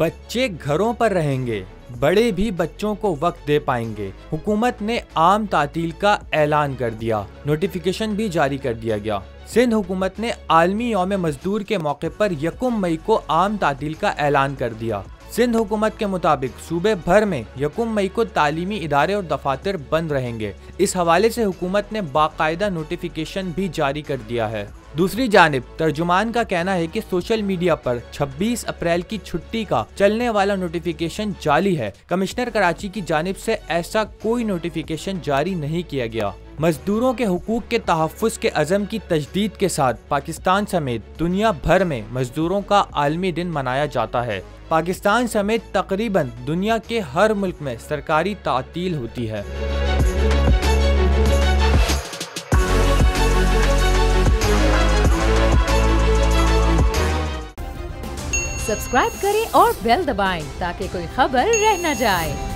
बच्चे घरों पर रहेंगे, बड़े भी बच्चों को वक्त दे पाएंगे। हुकूमत ने आम तातील का ऐलान कर दिया, नोटिफिकेशन भी जारी कर दिया गया। सिंध हुकूमत ने आलमी यौम मजदूर के मौके पर 1 मई को आम तातील का ऐलान कर दिया। सिंध हुकूमत के मुताबिक सूबे भर में 1 मई को तालीमी इदारे और दफातर बंद रहेंगे। इस हवाले से हुकूमत ने बाकायदा नोटिफिकेशन भी जारी कर दिया है। दूसरी जानिब तर्जुमान का कहना है कि सोशल मीडिया पर 26 अप्रैल की छुट्टी का चलने वाला नोटिफिकेशन जाली है। कमिश्नर कराची की जानिब से ऐसा कोई नोटिफिकेशन जारी नहीं किया गया। मजदूरों के हुकूक के तहफ़्फ़ुज़ के अज़म की तजदीद के साथ पाकिस्तान समेत दुनिया भर में मजदूरों का आलमी दिन मनाया जाता है। पाकिस्तान समेत तकरीबन दुनिया के हर मुल्क में सरकारी तातील होती है। सब्सक्राइब करें और बेल दबाएं ताकि कोई खबर रह न जाए।